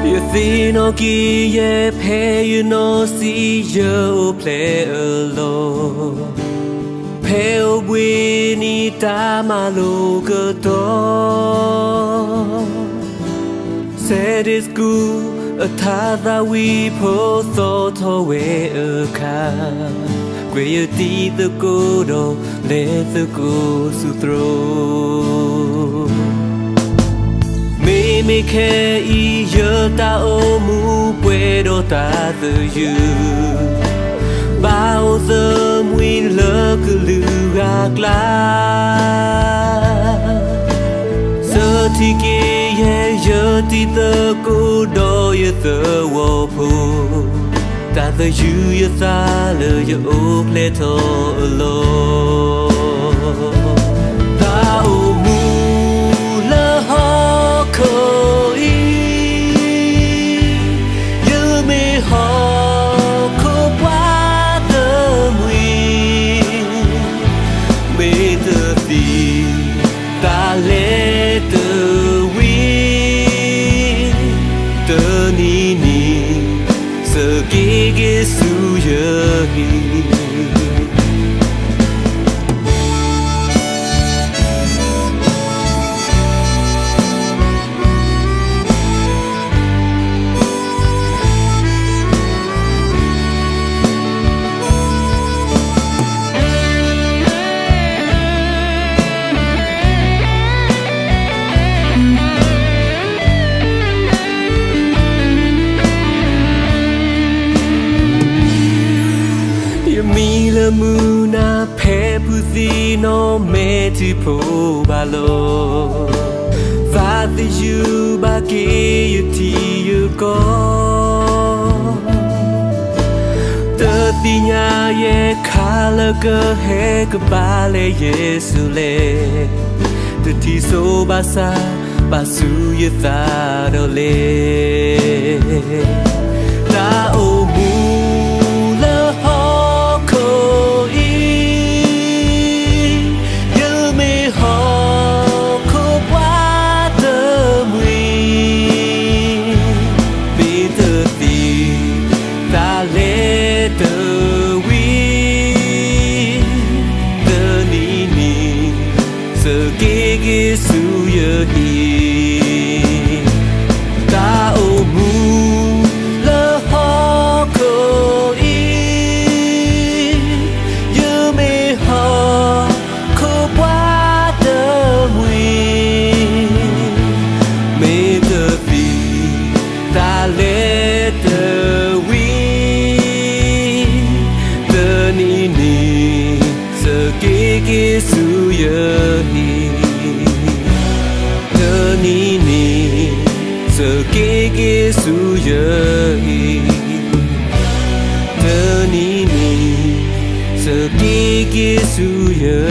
You see no key, yeah, pay you no see you play alone. Pale winnie tamaloga door. Said it's good, a tada we pull thought away a car. Where you did the good, oh, let the good to throw. Me ke I yo ta o mu puedo ta the you bao giờ mui lơ cứ lư gla giờ thì kia ye giờ thì tơ cô đôi ye tơ wo pu ta the you ye ta lơ ye o ple to lo ta o mu lơ ho ko Muna pepuzi no me ti po balo Father you baki you ti you go The tinya ye kala ke he ke bale Yesu le The ti so basa basu ye ta do le Ta o mu Suya